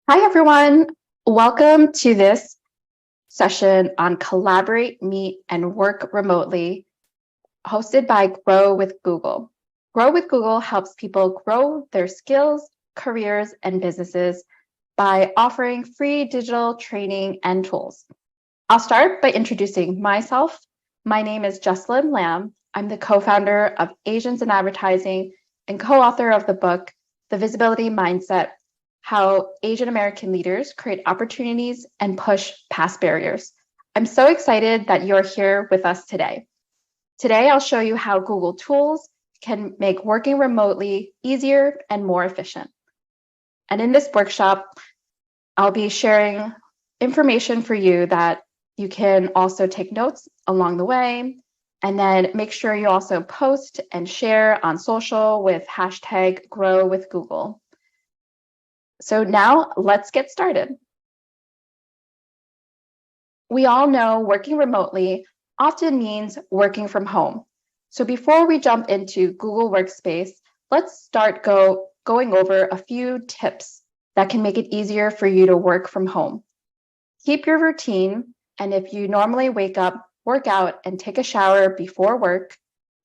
Hi, everyone. Welcome to this session on Collaborate, Meet, and Work Remotely, hosted by Grow with Google. Grow with Google helps people grow their skills, careers, and businesses by offering free digital training and tools. I'll start by introducing myself. My name is Jessalin Lamb. I'm the co-founder of Asians in Advertising and co-author of the book, The Visibility Mindset: How Asian American Leaders Create Opportunities and Push Past Barriers. I'm so excited that you're here with us today. Today, I'll show you how Google tools can make working remotely easier and more efficient. And in this workshop, I'll be sharing information for you that you can also take notes along the way, and then make sure you also post and share on social with hashtag Grow with Google. So now let's get started. We all know working remotely often means working from home. So before we jump into Google Workspace, let's start going over a few tips that can make it easier for you to work from home. Keep your routine, and if you normally wake up, work out, and take a shower before work,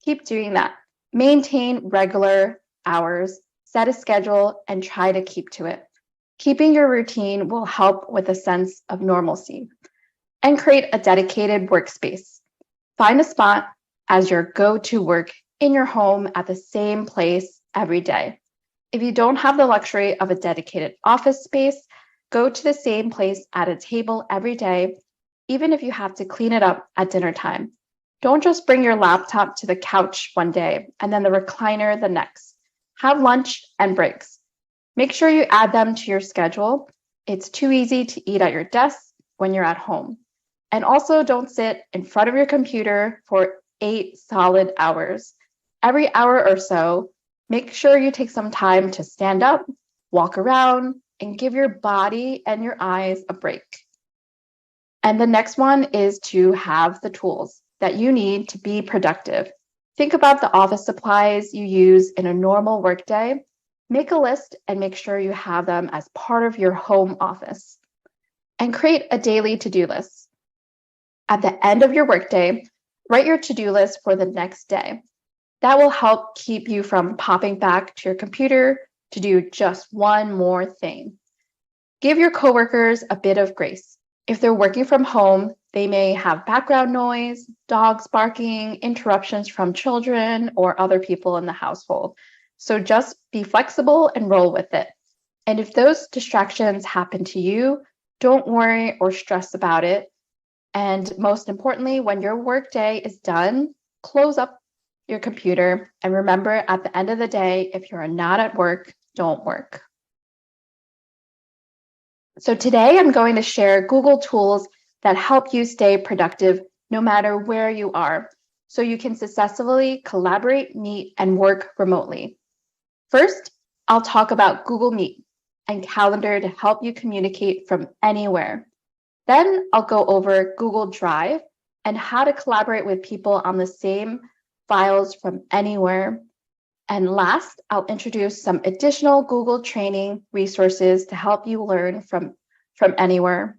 keep doing that. Maintain regular hours, set a schedule, and try to keep to it. Keeping your routine will help with a sense of normalcy. And create a dedicated workspace. Find a spot as your go-to work in your home at the same place every day. If you don't have the luxury of a dedicated office space, go to the same place at a table every day, even if you have to clean it up at dinner time. Don't just bring your laptop to the couch one day and then the recliner the next. Have lunch and breaks. Make sure you add them to your schedule. It's too easy to eat at your desk when you're at home. And also don't sit in front of your computer for 8 solid hours. Every hour or so, make sure you take some time to stand up, walk around, and give your body and your eyes a break. And the next one is to have the tools that you need to be productive. Think about the office supplies you use in a normal workday. Make a list and make sure you have them as part of your home office. And create a daily to-do list. At the end of your workday, write your to-do list for the next day. That will help keep you from popping back to your computer to do just one more thing. Give your coworkers a bit of grace. If they're working from home, they may have background noise, dogs barking, interruptions from children or other people in the household. So just be flexible and roll with it. And if those distractions happen to you, don't worry or stress about it. And most importantly, when your workday is done, close up your computer and remember at the end of the day, if you're not at work, don't work. So today I'm going to share Google tools that help you stay productive no matter where you are, so you can successfully collaborate, meet, and work remotely. First, I'll talk about Google Meet and Calendar to help you communicate from anywhere. Then I'll go over Google Drive and how to collaborate with people on the same files from anywhere. And last, I'll introduce some additional Google training resources to help you learn from anywhere.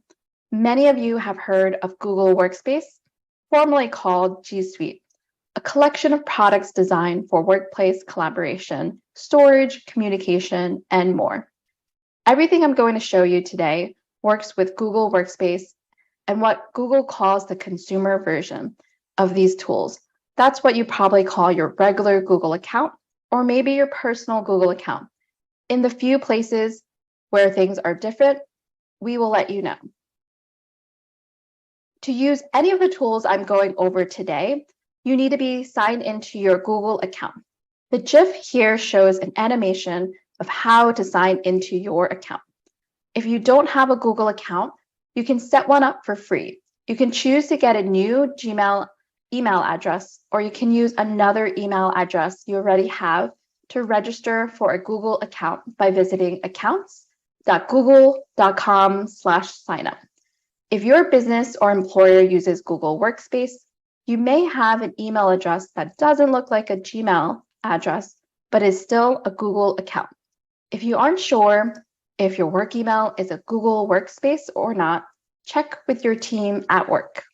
Many of you have heard of Google Workspace, formerly called G Suite, a collection of products designed for workplace collaboration, storage, communication, and more. Everything I'm going to show you today works with Google Workspace and what Google calls the consumer version of these tools. That's what you probably call your regular Google account, or maybe your personal Google account. In the few places where things are different, we will let you know. To use any of the tools I'm going over today, you need to be signed into your Google account. The GIF here shows an animation of how to sign into your account. If you don't have a Google account, you can set one up for free. You can choose to get a new Gmail email address, or you can use another email address you already have to register for a Google account by visiting accounts.google.com/signup. If your business or employer uses Google Workspace, you may have an email address that doesn't look like a Gmail address, but is still a Google account. If you aren't sure if your work email is a Google Workspace or not, check with your team at work.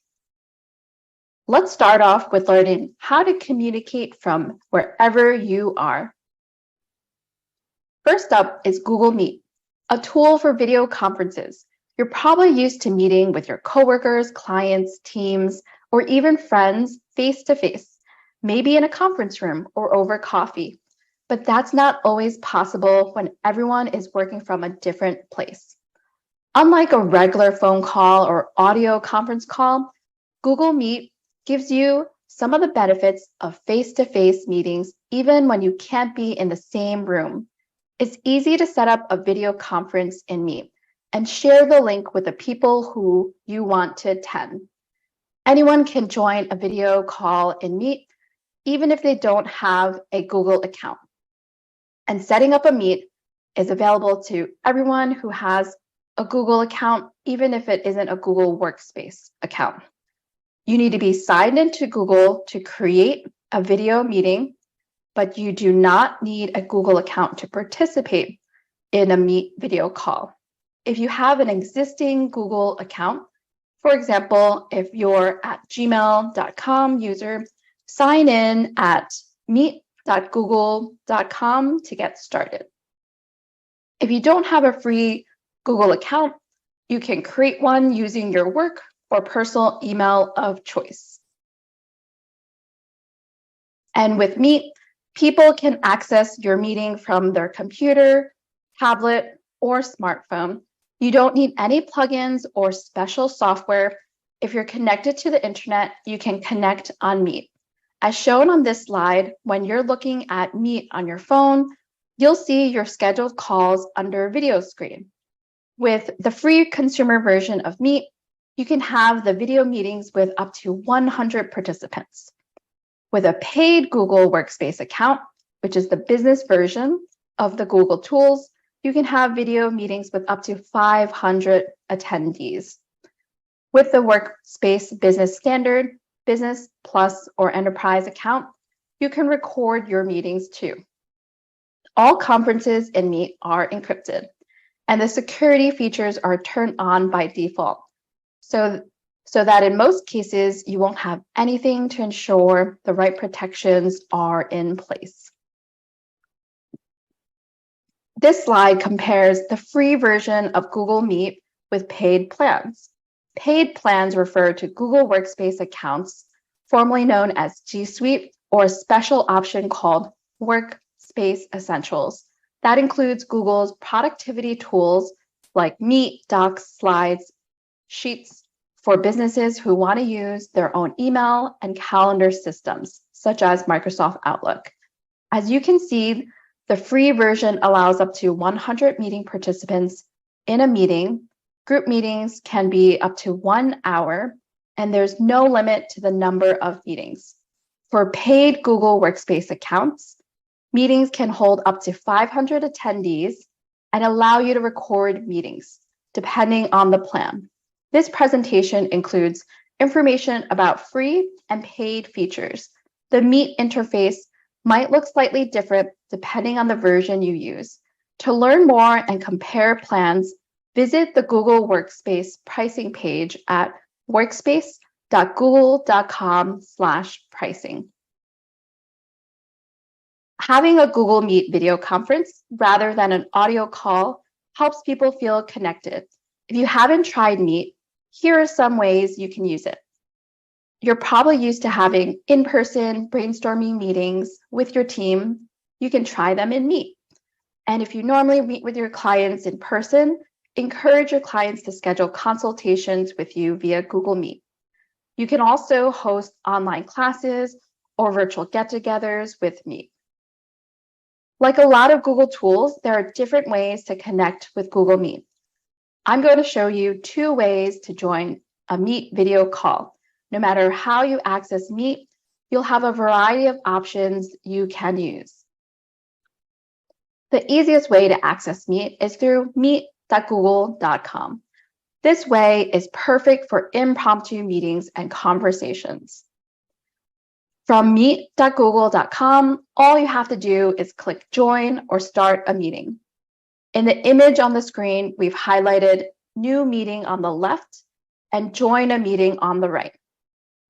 Let's start off with learning how to communicate from wherever you are. First up is Google Meet, a tool for video conferences. You're probably used to meeting with your coworkers, clients, teams, or even friends face-to-face, maybe in a conference room or over coffee. But that's not always possible when everyone is working from a different place. Unlike a regular phone call or audio conference call, Google Meet gives you some of the benefits of face-to-face meetings even when you can't be in the same room. It's easy to set up a video conference in Meet and share the link with the people who you want to attend. Anyone can join a video call in Meet, even if they don't have a Google account. And setting up a Meet is available to everyone who has a Google account, even if it isn't a Google Workspace account. You need to be signed into Google to create a video meeting, but you do not need a Google account to participate in a Meet video call. If you have an existing Google account, for example, if you're at gmail.com user, sign in at meet.google.com to get started. If you don't have a free Google account, you can create one using your work or personal email of choice. And with Meet, people can access your meeting from their computer, tablet, or smartphone. You don't need any plugins or special software. If you're connected to the internet, you can connect on Meet. As shown on this slide, when you're looking at Meet on your phone, you'll see your scheduled calls under video screen. With the free consumer version of Meet, you can have the video meetings with up to 100 participants. With a paid Google Workspace account, which is the business version of the Google tools, you can have video meetings with up to 500 attendees. With the Workspace Business Standard, Business Plus, or Enterprise account, you can record your meetings too. All conferences in Meet are encrypted, and the security features are turned on by default, so that in most cases, you won't have anything to ensure the right protections are in place. This slide compares the free version of Google Meet with paid plans. Paid plans refer to Google Workspace accounts, formerly known as G Suite, or a special option called Workspace Essentials. That includes Google's productivity tools like Meet, Docs, Slides, Sheets for businesses who want to use their own email and calendar systems, such as Microsoft Outlook. As you can see, the free version allows up to 100 meeting participants in a meeting. Group meetings can be up to 1 hour, and there's no limit to the number of meetings. For paid Google Workspace accounts, meetings can hold up to 500 attendees and allow you to record meetings, depending on the plan. This presentation includes information about free and paid features. The Meet interface might look slightly different depending on the version you use. To learn more and compare plans, visit the Google Workspace pricing page at workspace.google.com/pricing. Having a Google Meet video conference rather than an audio call helps people feel connected. If you haven't tried Meet, here are some ways you can use it. You're probably used to having in-person brainstorming meetings with your team. You can try them in Meet. And if you normally meet with your clients in person, encourage your clients to schedule consultations with you via Google Meet. You can also host online classes or virtual get-togethers with Meet. Like a lot of Google tools, there are different ways to connect with Google Meet. I'm going to show you 2 ways to join a Meet video call. No matter how you access Meet, you'll have a variety of options you can use. The easiest way to access Meet is through meet.google.com. This way is perfect for impromptu meetings and conversations. From meet.google.com, all you have to do is click Join or Start a Meeting. In the image on the screen, we've highlighted New Meeting on the left and Join a Meeting on the right.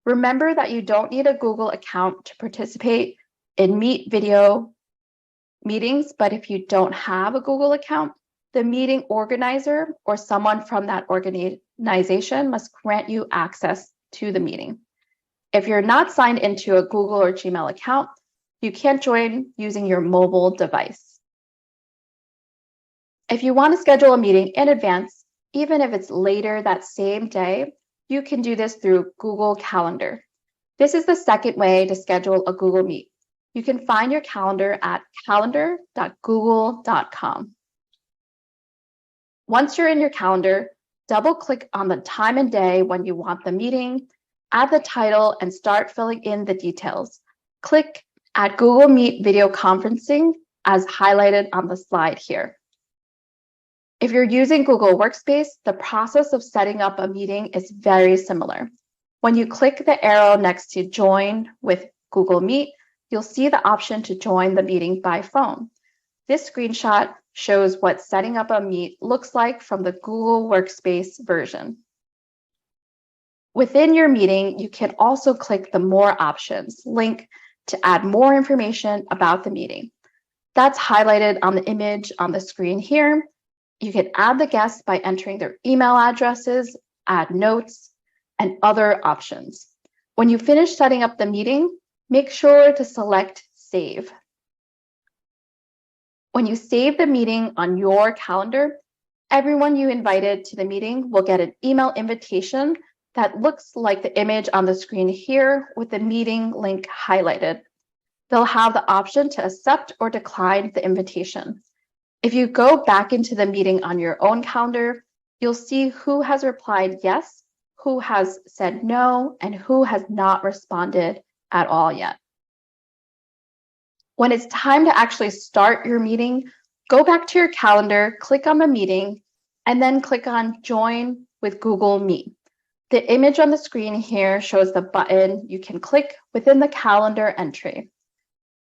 Remember that you don't need a Google account to participate in Meet video meetings, but if you don't have a Google account, the meeting organizer or someone from that organization must grant you access to the meeting. If you're not signed into a Google or Gmail account, you can't join using your mobile device. If you want to schedule a meeting in advance, even if it's later that same day, you can do this through Google Calendar. This is the second way to schedule a Google Meet. You can find your calendar at calendar.google.com. Once you're in your calendar, double-click on the time and day when you want the meeting, add the title, and start filling in the details. Click at Google Meet Video Conferencing as highlighted on the slide here. If you're using Google Workspace, the process of setting up a meeting is very similar. When you click the arrow next to Join with Google Meet, you'll see the option to join the meeting by phone. This screenshot shows what setting up a meet looks like from the Google Workspace version. Within your meeting, you can also click the More Options link to add more information about the meeting. That's highlighted on the image on the screen here. You can add the guests by entering their email addresses, add notes, and other options. When you finish setting up the meeting, make sure to select Save. When you save the meeting on your calendar, everyone you invited to the meeting will get an email invitation that looks like the image on the screen here with the meeting link highlighted. They'll have the option to accept or decline the invitation. If you go back into the meeting on your own calendar, you'll see who has replied yes, who has said no, and who has not responded at all yet. When it's time to actually start your meeting, go back to your calendar, click on the meeting, and then click on Join with Google Meet. The image on the screen here shows the button you can click within the calendar entry.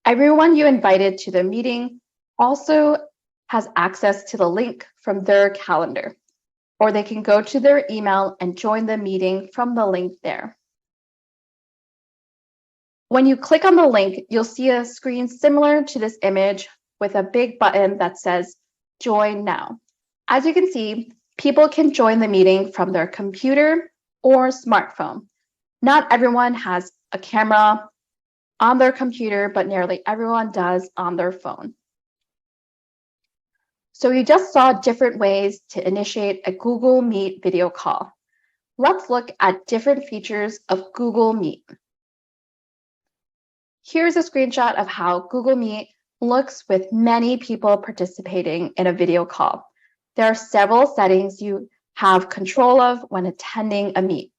Everyone you invited to the meeting also has access to the link from their calendar, or they can go to their email and join the meeting from the link there. When you click on the link, you'll see a screen similar to this image with a big button that says Join Now. As you can see, people can join the meeting from their computer or smartphone. Not everyone has a camera on their computer, but nearly everyone does on their phone. So you just saw different ways to initiate a Google Meet video call. Let's look at different features of Google Meet. Here's a screenshot of how Google Meet looks with many people participating in a video call. There are several settings you have control of when attending a meet.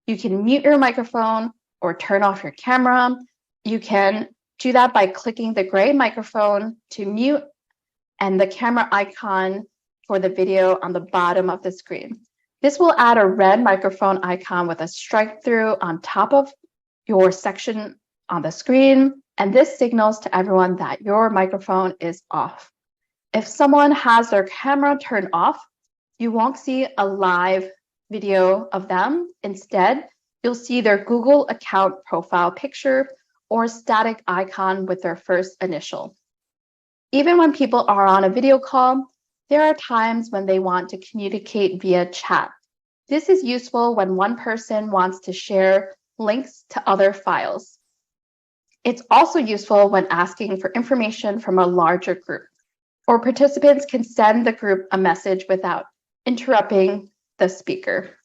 You can mute your microphone or turn off your camera. You can do that by clicking the gray microphone to mute and the camera icon for the video on the bottom of the screen. This will add a red microphone icon with a strike through on top of your section on the screen, and this signals to everyone that your microphone is off. If someone has their camera turned off, you won't see a live video of them. Instead, you'll see their Google account profile picture or static icon with their first initial. Even when people are on a video call, there are times when they want to communicate via chat. This is useful when one person wants to share links to other files. It's also useful when asking for information from a larger group, or participants can send the group a message without interrupting the speaker.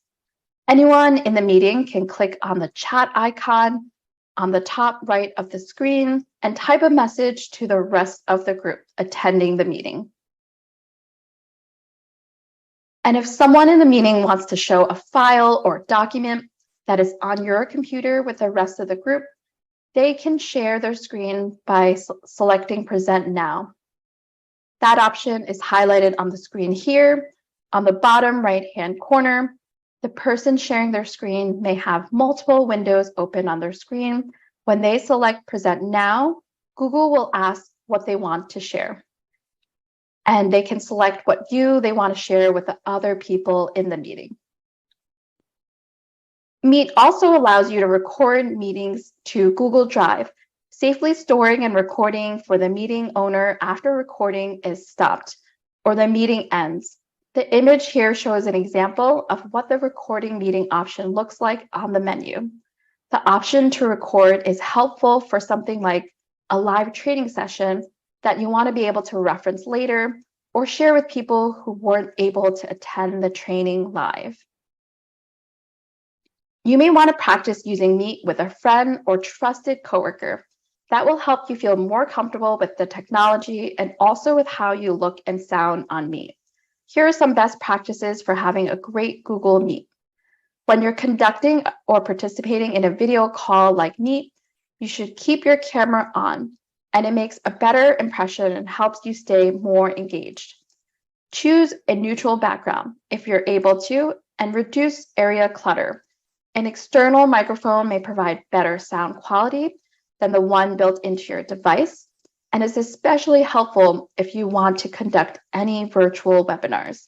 Anyone in the meeting can click on the chat icon on the top right of the screen and type a message to the rest of the group attending the meeting. And if someone in the meeting wants to show a file or document that is on your computer with the rest of the group, they can share their screen by selecting Present Now. That option is highlighted on the screen here. On the bottom right-hand corner, the person sharing their screen may have multiple windows open on their screen. When they select Present Now, Google will ask what they want to share. and they can select what view they want to share with the other people in the meeting. Meet also allows you to record meetings to Google Drive, safely storing and recording for the meeting owner after recording is stopped or the meeting ends. The image here shows an example of what the recording meeting option looks like on the menu. The option to record is helpful for something like a live training session that you want to be able to reference later or share with people who weren't able to attend the training live. You may want to practice using Meet with a friend or trusted coworker. That will help you feel more comfortable with the technology and also with how you look and sound on Meet. Here are some best practices for having a great Google Meet. When you're conducting or participating in a video call like Meet, you should keep your camera on, and it makes a better impression and helps you stay more engaged. Choose a neutral background if you're able to, and reduce area clutter. An external microphone may provide better sound quality than the one built into your device, and is especially helpful if you want to conduct any virtual webinars.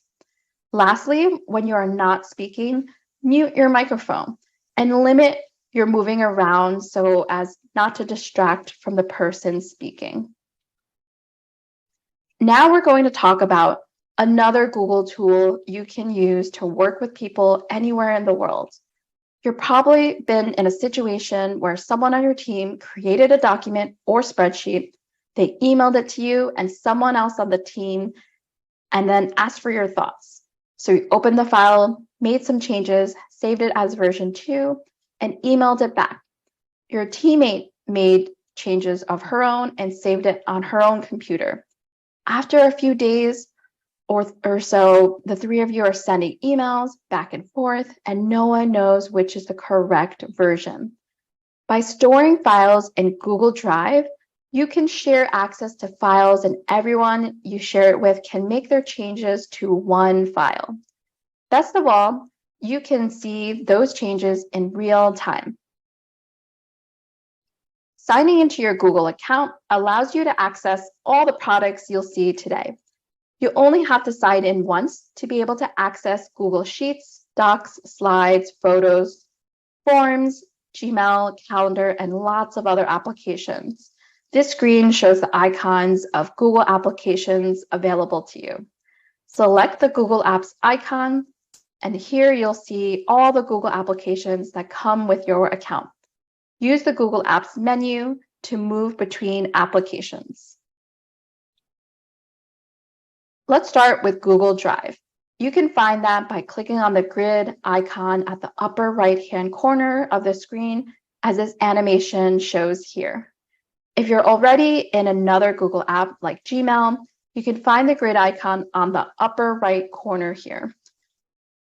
Lastly, when you are not speaking, mute your microphone and limit your moving around so as not to distract from the person speaking. Now we're going to talk about another Google tool you can use to work with people anywhere in the world. You've probably been in a situation where someone on your team created a document or spreadsheet, they emailed it to you and someone else on the team, and then asked for your thoughts. So you opened the file, made some changes, saved it as version 2, and emailed it back. Your teammate made changes of her own and saved it on her own computer. After a few days or so, the three of you are sending emails back and forth, and no one knows which is the correct version. By storing files in Google Drive, you can share access to files, and everyone you share it with can make their changes to one file. Best of all, you can see those changes in real time. Signing into your Google account allows you to access all the products you'll see today. You only have to sign in once to be able to access Google Sheets, Docs, Slides, Photos, Forms, Gmail, Calendar, and lots of other applications. This screen shows the icons of Google applications available to you. Select the Google Apps icon, and here you'll see all the Google applications that come with your account. Use the Google Apps menu to move between applications. Let's start with Google Drive. You can find that by clicking on the grid icon at the upper right-hand corner of the screen, as this animation shows here. If you're already in another Google app like Gmail, you can find the grid icon on the upper right corner here.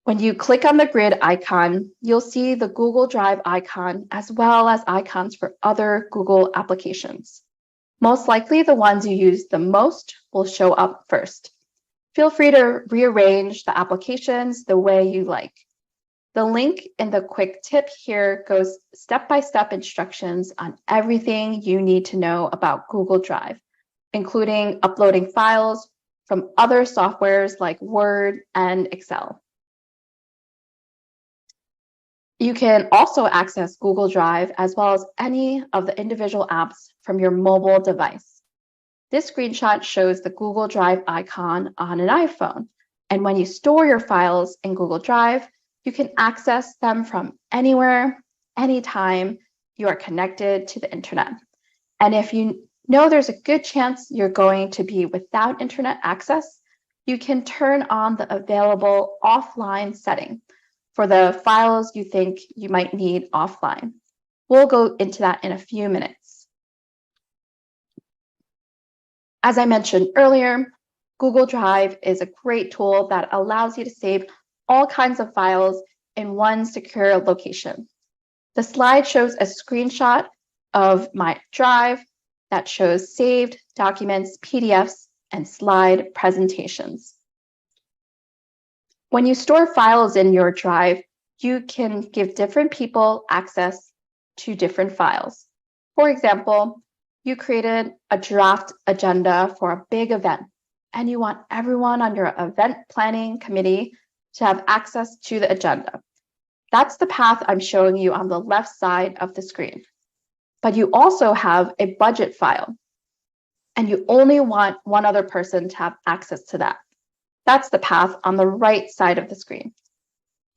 When you click on the grid icon, you'll see the Google Drive icon as well as icons for other Google applications. Most likely, the ones you use the most will show up first. Feel free to rearrange the applications the way you like. The link in the quick tip here goes step-by-step instructions on everything you need to know about Google Drive, including uploading files from other softwares like Word and Excel. You can also access Google Drive as well as any of the individual apps from your mobile device. This screenshot shows the Google Drive icon on an iPhone, and when you store your files in Google Drive, you can access them from anywhere, anytime you are connected to the internet. And if you know there's a good chance you're going to be without internet access, you can turn on the available offline setting for the files you think you might need offline. We'll go into that in a few minutes. As I mentioned earlier, Google Drive is a great tool that allows you to save all kinds of files in one secure location. The slide shows a screenshot of my drive that shows saved documents, PDFs, and slide presentations. When you store files in your drive, you can give different people access to different files. For example, you created a draft agenda for a big event. and you want everyone on your event planning committee to have access to the agenda. That's the path I'm showing you on the left side of the screen. But you also have a budget file, and you only want one other person to have access to that. That's the path on the right side of the screen.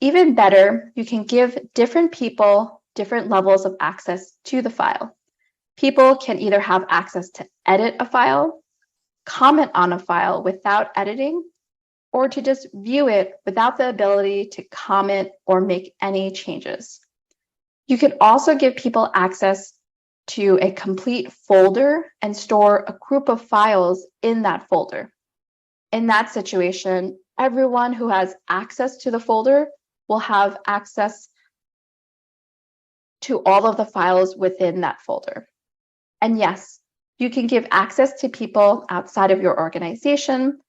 Even better, you can give different people different levels of access to the file. People can either have access to edit a file, comment on a file without editing, or to just view it without the ability to comment or make any changes. You can also give people access to a complete folder and store a group of files in that folder. In that situation, everyone who has access to the folder will have access to all of the files within that folder. And yes, you can give access to people outside of your organization.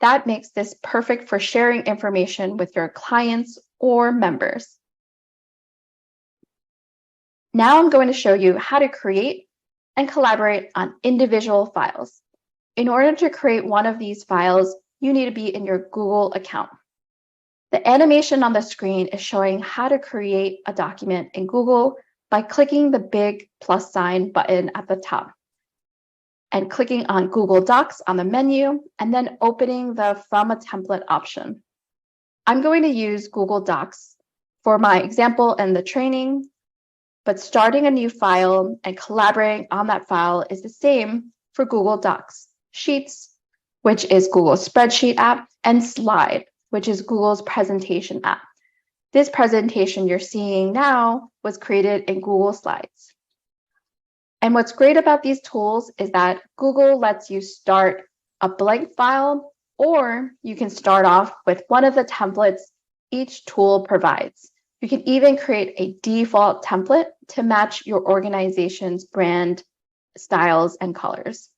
That makes this perfect for sharing information with your clients or members. Now I'm going to show you how to create and collaborate on individual files. In order to create one of these files, you need to be in your Google account. The animation on the screen is showing how to create a document in Google by clicking the big plus sign button at the top and clicking on Google Docs on the menu and then opening the From a Template option. I'm going to use Google Docs for my example and the training, but starting a new file and collaborating on that file is the same for Google Docs, Sheets, which is Google's spreadsheet app, and Slide, which is Google's presentation app. This presentation you're seeing now was created in Google Slides. And what's great about these tools is that Google lets you start a blank file, or you can start off with one of the templates each tool provides. You can even create a default template to match your organization's brand, styles, and colors.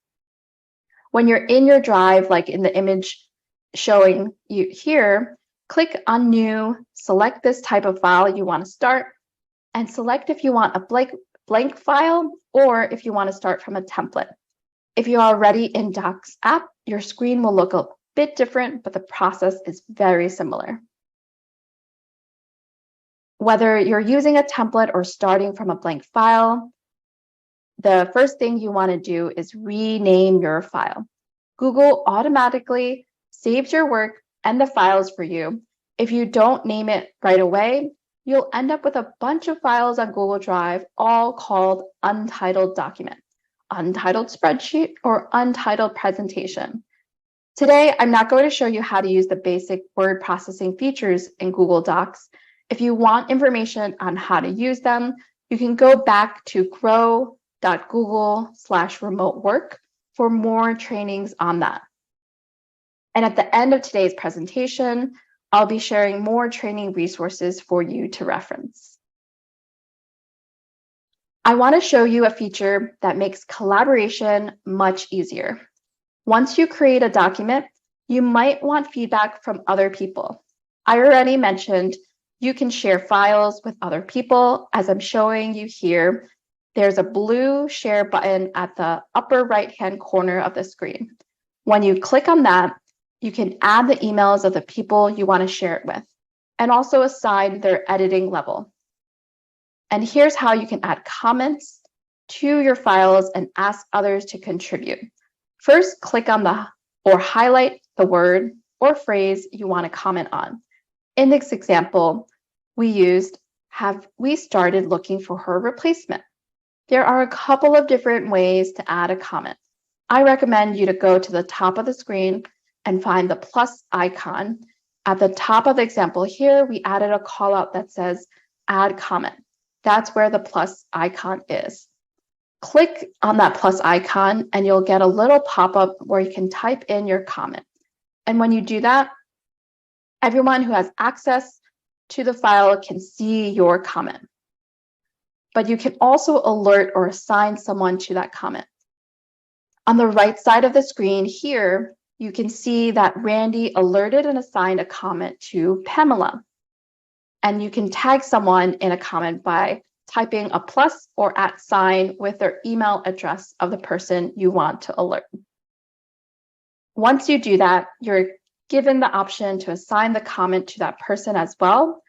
When you're in your drive, like in the image showing you here, click on New, select this type of file you want to start, and select if you want a blank file or if you want to start from a template. If you're already in Docs app, your screen will look a bit different, but the process is very similar. Whether you're using a template or starting from a blank file, the first thing you want to do is rename your file. Google automatically saves your work and the files for you. If you don't name it right away, you'll end up with a bunch of files on Google Drive, all called untitled document, untitled spreadsheet, or untitled presentation. Today, I'm not going to show you how to use the basic word processing features in Google Docs. If you want information on how to use them, you can go back to grow.google/remote work for more trainings on that. And at the end of today's presentation, I'll be sharing more training resources for you to reference. I want to show you a feature that makes collaboration much easier. Once you create a document, you might want feedback from other people. I already mentioned you can share files with other people. As I'm showing you here, there's a blue share button at the upper right-hand corner of the screen. When you click on that, you can add the emails of the people you want to share it with, and also assign their editing level. And here's how you can add comments to your files and ask others to contribute. First, click on or highlight the word or phrase you want to comment on. In this example, we used, have we started looking for her replacement? There are a couple of different ways to add a comment. I recommend you to go to the top of the screen and find the plus icon. At the top of the example here, we added a call out that says add comment. That's where the plus icon is. Click on that plus icon and you'll get a little pop-up where you can type in your comment. And when you do that, everyone who has access to the file can see your comment. But you can also alert or assign someone to that comment. On the right side of the screen here, you can see that Randy alerted and assigned a comment to Pamela. And you can tag someone in a comment by typing a plus or @ sign with their email address of the person you want to alert. Once you do that, you're given the option to assign the comment to that person as well.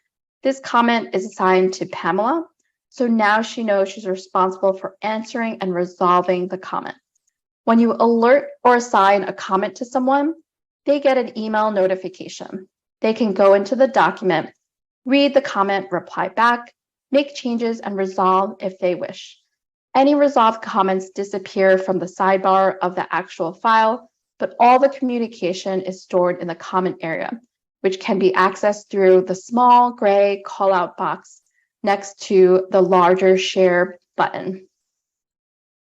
This comment is assigned to Pamela, so now she knows she's responsible for answering and resolving the comment. When you alert or assign a comment to someone, they get an email notification. They can go into the document, read the comment, reply back, make changes, and resolve if they wish. Any resolved comments disappear from the sidebar of the actual file, but all the communication is stored in the comment area, which can be accessed through the small gray callout box next to the larger share button.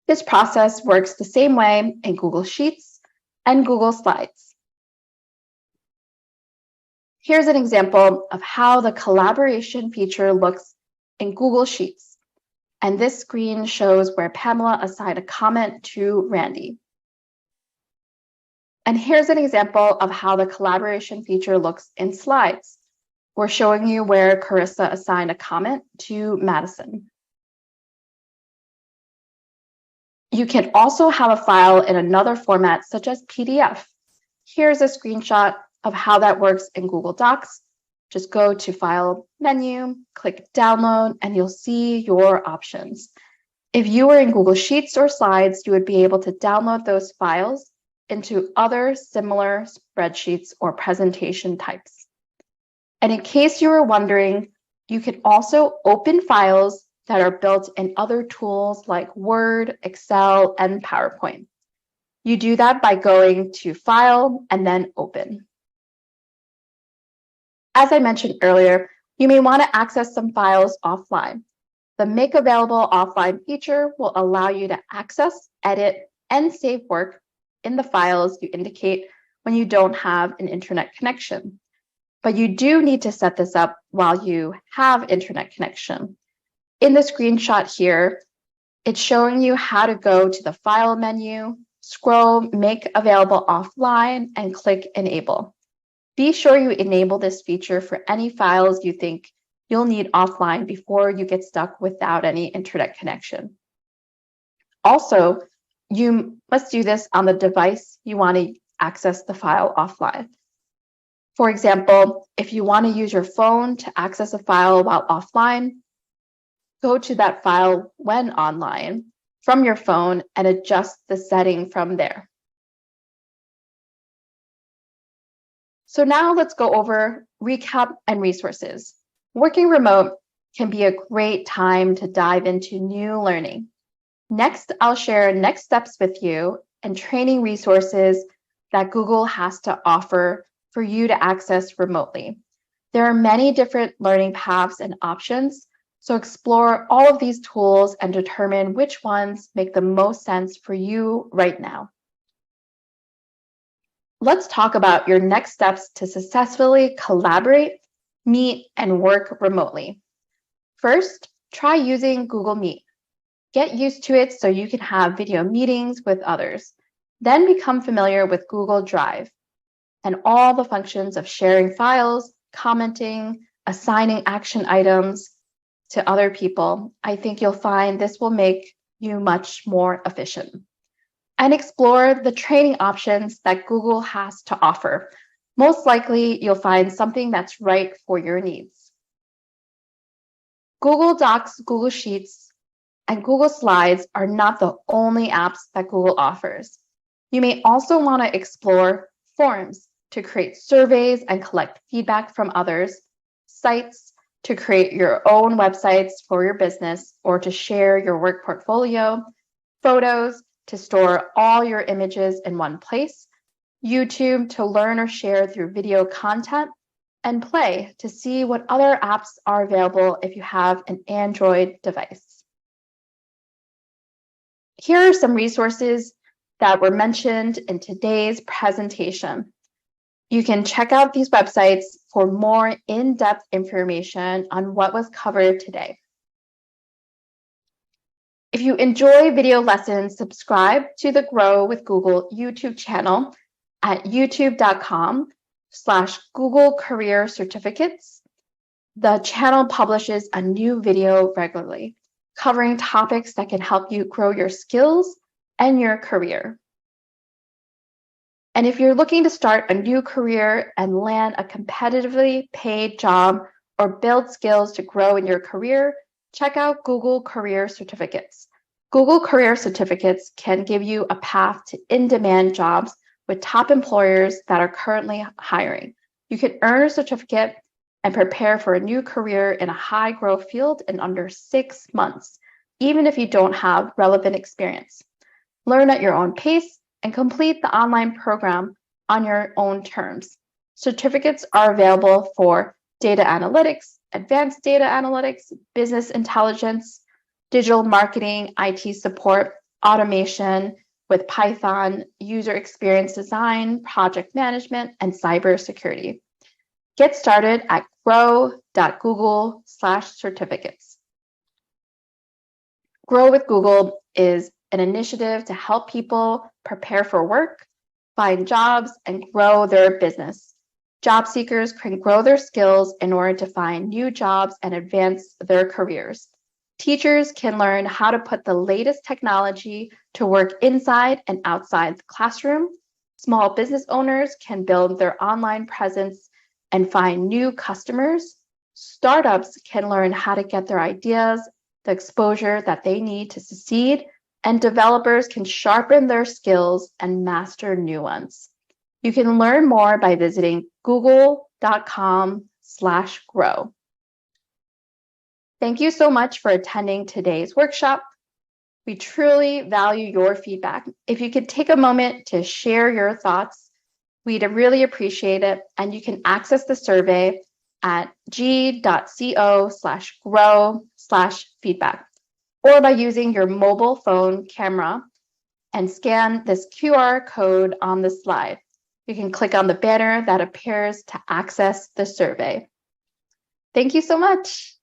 This process works the same way in Google Sheets and Google Slides. Here's an example of how the collaboration feature looks in Google Sheets. And this screen shows where Pamela assigned a comment to Randy. And here's an example of how the collaboration feature looks in Slides. We're showing you where Carissa assigned a comment to Madison. You can also have a file in another format, such as PDF. Here's a screenshot of how that works in Google Docs. Just go to File menu, click Download, and you'll see your options. If you were in Google Sheets or Slides, you would be able to download those files into other similar spreadsheets or presentation types. And in case you were wondering, you can also open files that are built in other tools like Word, Excel, and PowerPoint. You do that by going to File and then Open. As I mentioned earlier, you may want to access some files offline. The Make Available Offline feature will allow you to access, edit, and save work in the files you indicate when you don't have an internet connection. But you do need to set this up while you have internet connection. In the screenshot here, it's showing you how to go to the File menu, scroll Make Available Offline, and click Enable. Be sure you enable this feature for any files you think you'll need offline before you get stuck without any internet connection. Also, you must do this on the device you want to access the file offline. For example, if you want to use your phone to access a file while offline, go to that file when online from your phone and adjust the setting from there. So now let's go over recap and resources. Working remote can be a great time to dive into new learning. Next, I'll share next steps with you and training resources that Google has to offer for you to access remotely. There are many different learning paths and options, so explore all of these tools and determine which ones make the most sense for you right now. Let's talk about your next steps to successfully collaborate, meet, and work remotely. First, try using Google Meet. Get used to it so you can have video meetings with others. Then become familiar with Google Drive and all the functions of sharing files, commenting, assigning action items to other people. I think you'll find this will make you much more efficient. And explore the training options that Google has to offer. Most likely, you'll find something that's right for your needs. Google Docs, Google Sheets, and Google Slides are not the only apps that Google offers. You may also want to explore forums to create surveys and collect feedback from others, sites to create your own websites for your business or to share your work portfolio, photos to store all your images in one place, YouTube to learn or share through video content, and Play to see what other apps are available if you have an Android device. Here are some resources that were mentioned in today's presentation. You can check out these websites for more in-depth information on what was covered today. If you enjoy video lessons, subscribe to the Grow with Google YouTube channel at youtube.com/Google Career Certificates. The channel publishes a new video regularly, covering topics that can help you grow your skills and your career. And if you're looking to start a new career and land a competitively paid job or build skills to grow in your career, check out Google Career Certificates. Google Career Certificates can give you a path to in-demand jobs with top employers that are currently hiring. You can earn a certificate and prepare for a new career in a high-growth field in under 6 months, even if you don't have relevant experience. Learn at your own pace and complete the online program on your own terms. Certificates are available for data analytics, advanced data analytics, business intelligence, digital marketing, IT support, automation with Python, user experience design, project management, and cybersecurity. Get started at grow.google/certificates. Grow with Google is an initiative to help people prepare for work, find jobs, and grow their business. Job seekers can grow their skills in order to find new jobs and advance their careers. Teachers can learn how to put the latest technology to work inside and outside the classroom. Small business owners can build their online presence and find new customers. Startups can learn how to get their ideas the exposure that they need to succeed, and developers can sharpen their skills and master new ones. You can learn more by visiting google.com/grow. Thank you so much for attending today's workshop. We truly value your feedback. If you could take a moment to share your thoughts, we'd really appreciate it. And you can access the survey at g.co/grow/feedback or by using your mobile phone camera and scan this QR code on the slide. You can click on the banner that appears to access the survey. Thank you so much.